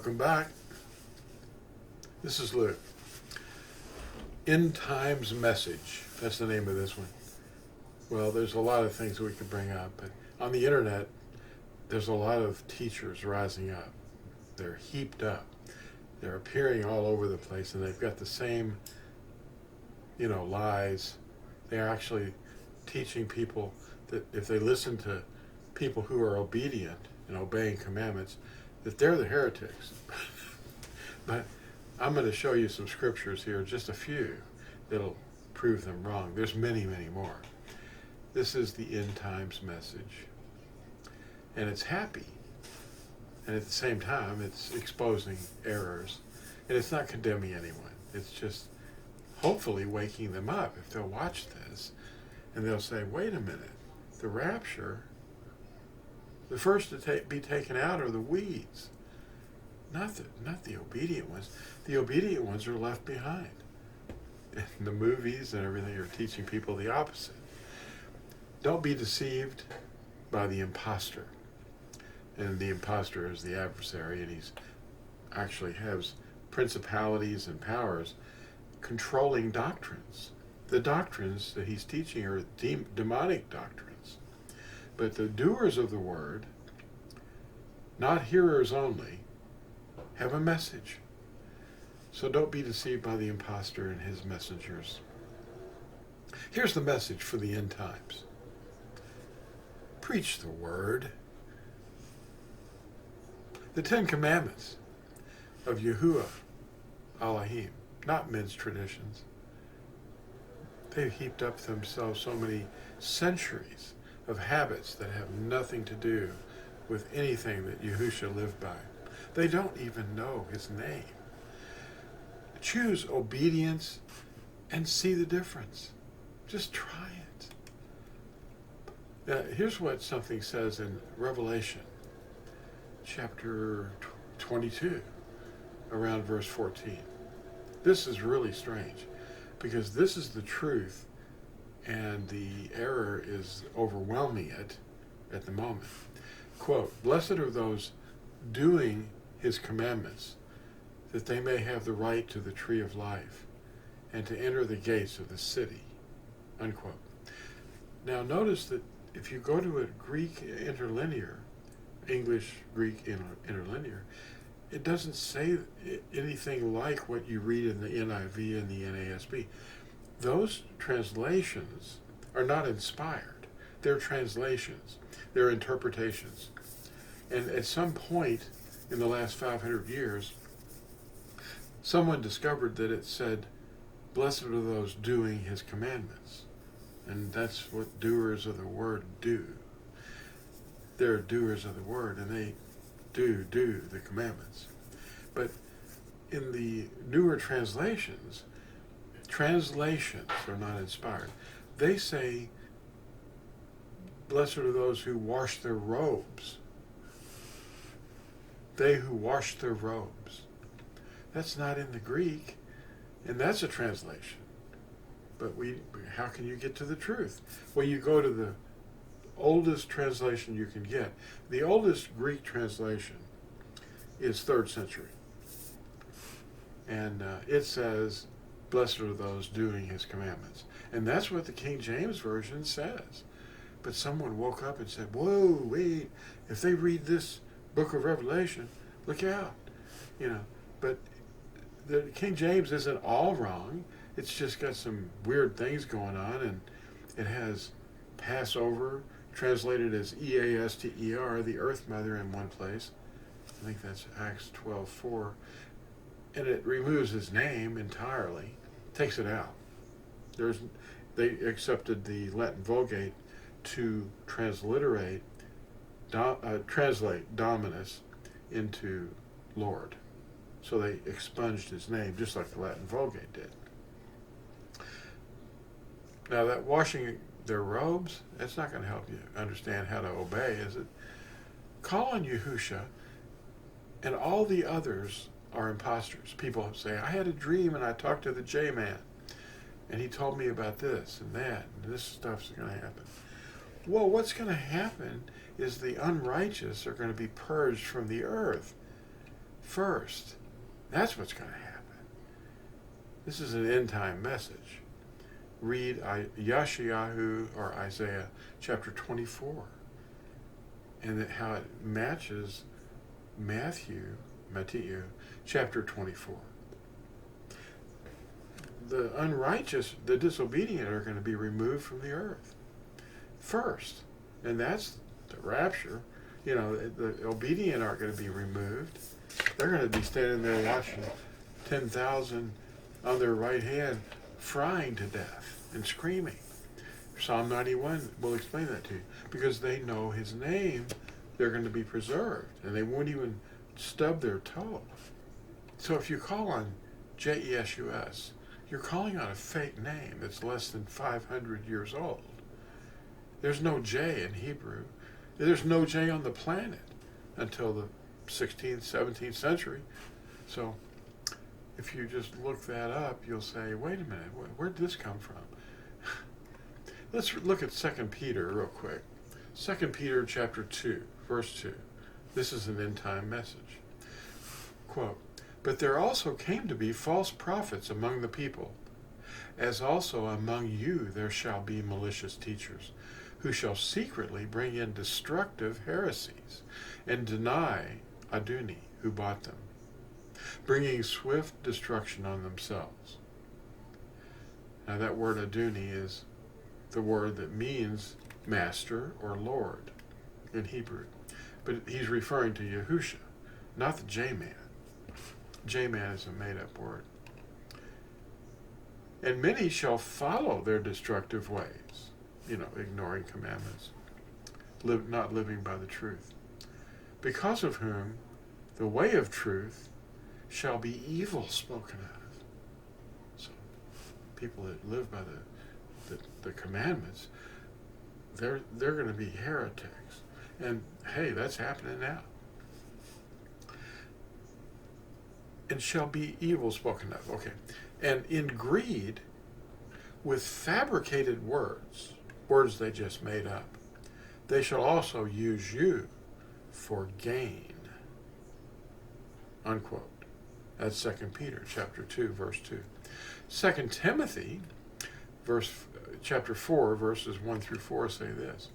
Welcome back. This is Lew. Endtimes Message. That's the name of this one. Well, there's a lot of things we could bring up, but on the internet, there's a lot of teachers rising up. They're heaped up. They're appearing all over the place, and they've got the same, lies. They're actually teaching people that if they listen to people who are obedient and obeying commandments, that they're the heretics. But I'm going to show you some scriptures here, just a few, that'll prove them wrong. There's many, many more. This is the End Times Message. And it's happy. And at the same time, it's exposing errors. And it's not condemning anyone. It's just hopefully waking them up if they'll watch this. And they'll say, wait a minute, the rapture, the first to be taken out are the weeds. Not the obedient ones. The obedient ones are left behind. And the movies and everything are teaching people the opposite. Don't be deceived by the imposter. And the imposter is the adversary, and he's actually has principalities and powers controlling doctrines. The doctrines that he's teaching are demonic doctrines. But the doers of the word, not hearers only, have a message. So don't be deceived by the imposter and his messengers. Here's the message for the end times. Preach the word. The 10 Commandments of Yahuwah, Elohim, not men's traditions. They've heaped up themselves so many centuries of habits that have nothing to do with anything that Yahusha lived by. They don't even know his name. Choose obedience and see the difference. Just try it. Here's what something says in Revelation chapter 22, around verse 14. This is really strange, because this is the truth, and the error is overwhelming it at the moment. Quote, "Blessed are those doing his commandments, that they may have the right to the tree of life, and to enter the gates of the city." Unquote. Now notice that if you go to a Greek interlinear, English Greek interlinear, it doesn't say anything like what you read in the NIV and the NASB. Those translations are not inspired. They're translations. They're interpretations. And at some point in the last 500 years, someone discovered that it said, "Blessed are those doing his commandments." And that's what doers of the word do. They're doers of the word, and they do the commandments. But in the newer translations are not inspired. They say, "Blessed are those who wash their robes." They who wash their robes. That's not in the Greek, and that's a translation. But how can you get to the truth? Well, you go to the oldest translation you can get. The oldest Greek translation is 3rd century. And it says, "Blessed are those doing his commandments." And that's what the King James Version says. But someone woke up and said, "Whoa, wait, if they read this book of Revelation, look out." But the King James isn't all wrong. It's just got some weird things going on, and it has Passover translated as Easter, the Earth Mother, in one place. I think that's Acts 12:4. And it removes his name entirely, takes it out. They accepted the Latin Vulgate to translate Dominus into Lord. So they expunged his name, just like the Latin Vulgate did. Now that washing their robes, that's not going to help you understand how to obey, is it? Call on Yahusha, and all the others are imposters. People say, "I had a dream and I talked to the J-man, and he told me about this and that, and this stuff's going to happen." Well, what's going to happen is the unrighteous are going to be purged from the earth. first. That's what's going to happen. This is an end-time message. Read Yeshayahu or Isaiah chapter 24, and how it matches Matthew chapter 24. The unrighteous, the disobedient are going to be removed from the earth first, and that's the rapture. You know, the obedient aren't going to be removed. They're going to be standing there watching 10,000 on their right hand frying to death and screaming. Psalm 91 will explain that to you. Because they know his name, they're going to be preserved, and they won't even stub their toe. So if you call on JESUS, you're calling on a fake name that's less than 500 years old. There's no J in Hebrew. There's no J on the planet until the 16th, 17th century. So if you just look that up, you'll say, wait a minute, where'd this come from? Let's look at 2 Peter real quick. 2 Peter chapter 2, verse 2. This is an end-time message. Quote, "But there also came to be false prophets among the people, as also among you there shall be malicious teachers, who shall secretly bring in destructive heresies, and deny Aduni, who bought them, bringing swift destruction on themselves." Now that word Aduni is the word that means master or Lord in Hebrew. But he's referring to Yahusha, not the J-man. J-man is a made-up word. "And many shall follow their destructive ways," ignoring commandments, not living by the truth, "because of whom the way of truth shall be evil spoken of." So people that live by the commandments, they're going to be heretics. And hey, that's happening now. "And shall be evil spoken of." Okay. "And in greed, with fabricated words they just made up, they shall also use you for gain." Unquote. That's 2 Peter chapter 2, verse 2. 2 Timothy chapter 4, verses 1 through 4 say this,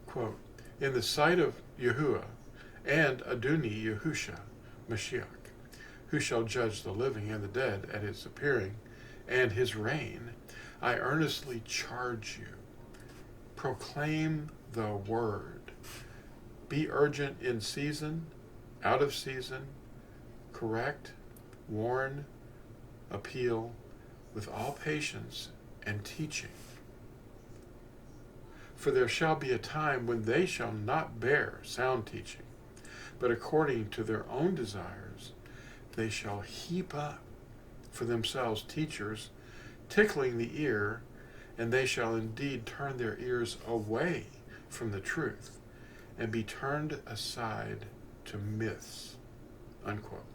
quote, "In the sight of Yahuwah and Aduni Yahusha, Mashiach, who shall judge the living and the dead at his appearing and his reign, I earnestly charge you, proclaim the word. Be urgent in season, out of season, correct, warn, appeal, with all patience and teaching. For there shall be a time when they shall not bear sound teaching, but according to their own desires they shall heap up for themselves teachers, tickling the ear, and they shall indeed turn their ears away from the truth, and be turned aside to myths." Unquote.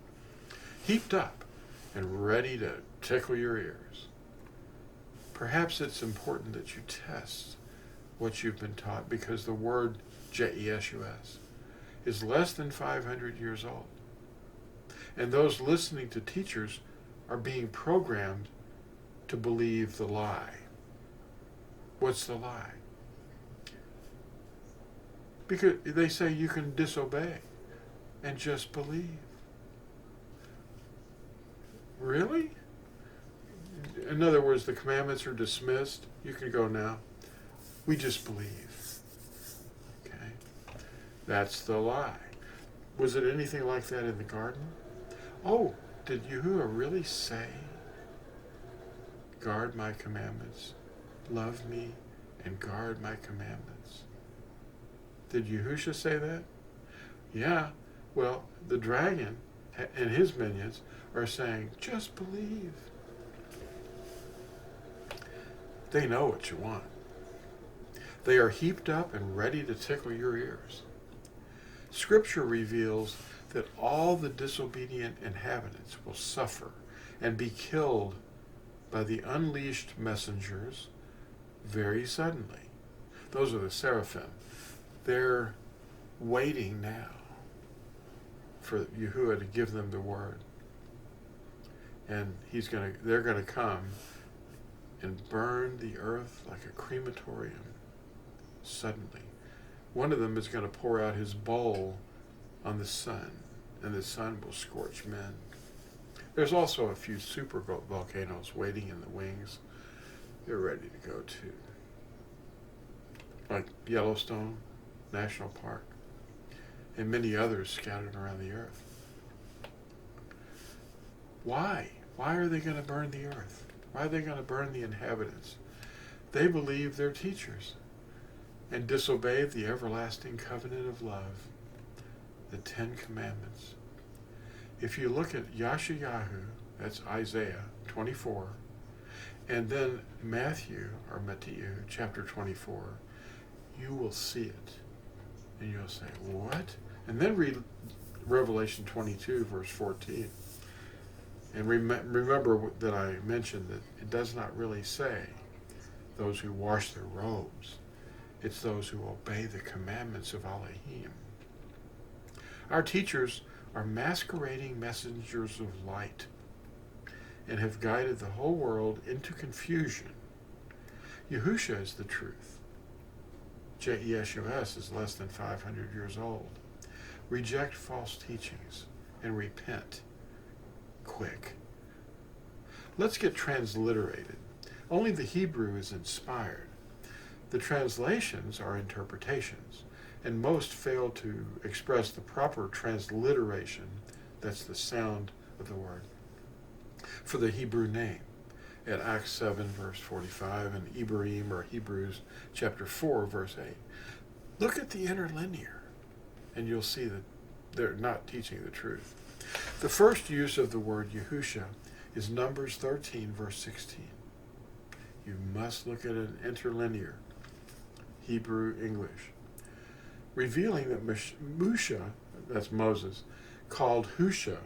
Heaped up and ready to tickle your ears. Perhaps it's important that you test what you've been taught, because the word JESUS is less than 500 years old. And those listening to teachers are being programmed to believe the lie. What's the lie? Because they say you can disobey and just believe. Really? In other words, the commandments are dismissed. You can go now. We just believe. Okay? That's the lie. Was it anything like that in the garden? Oh, did Yahuwah really say, "Guard my commandments, love me, and guard my commandments"? Did Yahusha say that? Yeah. Well, the dragon and his minions are saying, just believe. They know what you want. They are heaped up and ready to tickle your ears. Scripture reveals that all the disobedient inhabitants will suffer and be killed by the unleashed messengers very suddenly. Those are the seraphim. They're waiting now. for Yahuwah to give them the word. And they're going to come and burn the earth like a crematorium suddenly. One of them is going to pour out his bowl on the sun, and the sun will scorch men. There's also a few super volcanoes waiting in the wings. They're ready to go too. Like Yellowstone National Park and many others scattered around the earth. Why? Why are they going to burn the earth? Why are they going to burn the inhabitants? They believe they're teachers and disobey the everlasting covenant of love, the 10 Commandments. If you look at Yashayahu, that's Isaiah 24, and then Matthew chapter 24, you will see it. And you'll say, what? And then read Revelation 22, verse 14. And remember that I mentioned that it does not really say those who wash their robes. It's those who obey the commandments of Elohim. Our teachers are masquerading messengers of light and have guided the whole world into confusion. Yahusha is the truth. JESUS is less than 500 years old. Reject false teachings and repent quick. Let's get transliterated. Only the Hebrew is inspired. The translations are interpretations, and most fail to express the proper transliteration, that's the sound of the word, for the Hebrew name at Acts 7, verse 45, and Ibrahim or Hebrews chapter 4, verse 8. Look at the interlinear, and you'll see that they're not teaching the truth. The first use of the word Yahusha is Numbers 13, verse 16. You must look at an interlinear, Hebrew, English, revealing that Musha, that's Moses, called Husha,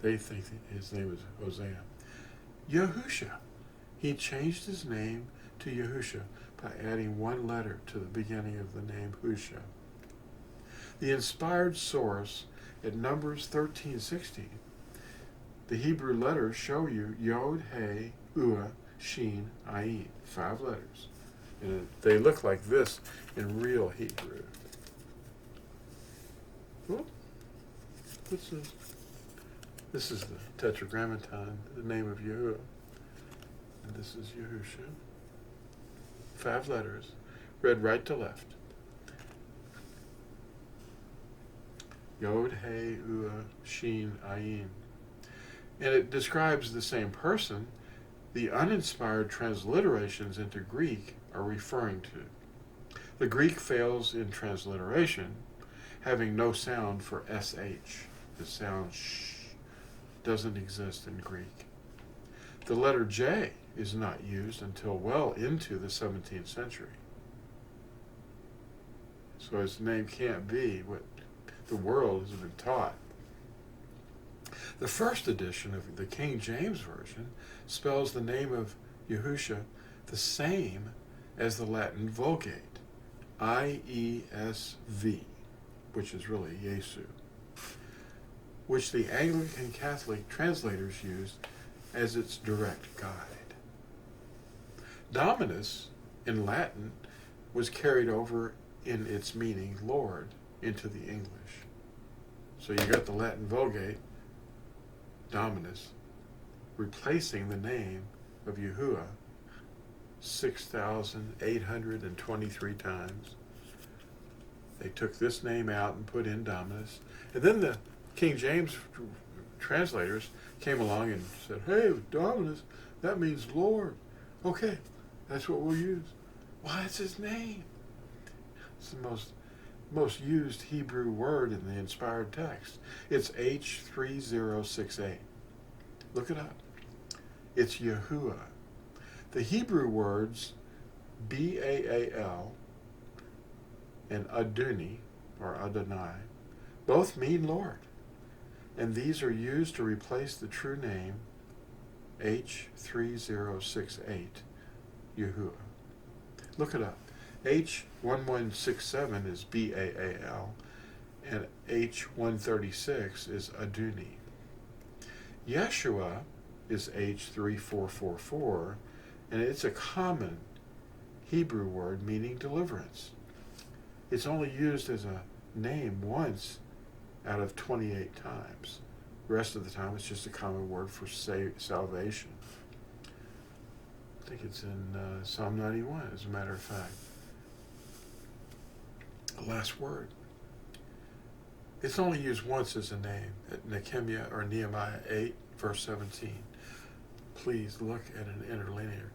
they think his name is Hosea, Yahusha. He changed his name to Yahusha by adding one letter to the beginning of the name Husha. The inspired source at Numbers 13:16, the Hebrew letters show you Yod, He, Ua, Shin, Ayin, 5 letters. And they look like this in real Hebrew. Oh, what's this? This is the Tetragrammaton, the name of Yahuwah. And this is Yahusha. 5 letters, read right to left. Yod, He, Ua, Shin, Ayin. And it describes the same person the uninspired transliterations into Greek are referring to. The Greek fails in transliteration, having no sound for SH. The sound sh doesn't exist in Greek. The letter J is not used until well into the 17th century. So his name can't be what the world has been taught. The first edition of the King James Version spells the name of Yahusha the same as the Latin Vulgate, IESV, which is really Yesu, which the Anglican Catholic translators used as its direct guide. Dominus, in Latin, was carried over in its meaning Lord into the English. So you got the Latin Vulgate, Dominus, replacing the name of Yahuwah 6,823 times. They took this name out and put in Dominus. And then the King James translators came along and said, hey, Dominus, that means Lord. Okay, that's what we'll use. Why, it's his name. It's the most used Hebrew word in the inspired text. It's H3068. Look it up. It's Yahuwah. The Hebrew words Baal and Adoni, or Adonai, both mean Lord. And these are used to replace the true name H3068, Yahuwah. Look it up. H1167 is Baal, and H136 is Aduni. Yeshua is H3444, and it's a common Hebrew word meaning deliverance. It's only used as a name once out of 28 times. The rest of the time it's just a common word for salvation. I think it's in Psalm 91, as a matter of fact. The last word. It's only used once as a name at Nehemiah 8, verse 17. Please look at an interlinear.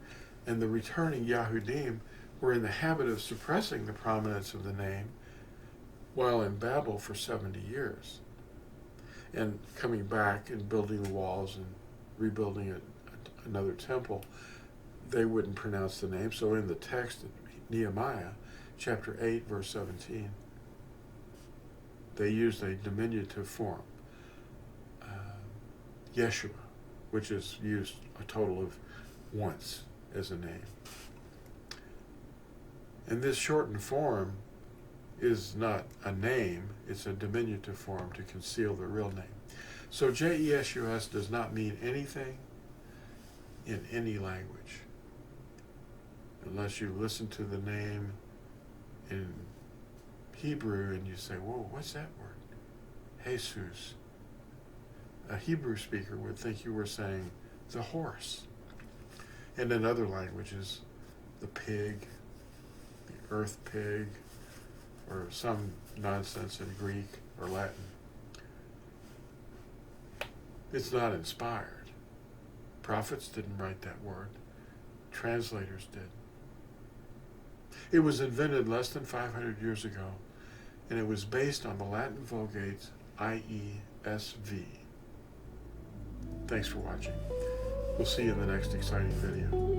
And the returning Yahudim were in the habit of suppressing the prominence of the name while in Babel for 70 years. And coming back and building the walls and rebuilding another temple, they wouldn't pronounce the name. So in the text of Nehemiah, chapter 8, verse 17, they used a diminutive form, Yeshua, which is used a total of once as a name. And this shortened form is not a name, it's a diminutive form to conceal the real name. So J-E-S-U-S does not mean anything in any language, unless you listen to the name in Hebrew and you say, whoa, what's that word? Jesus. A Hebrew speaker would think you were saying the horse. And in other languages, the pig, the earth pig, or some nonsense in Greek or Latin. It's not inspired. Prophets didn't write that word. Translators did. It was invented less than 500 years ago, and it was based on the Latin Vulgate's IESV. Thanks for watching. We'll see you in the next exciting video.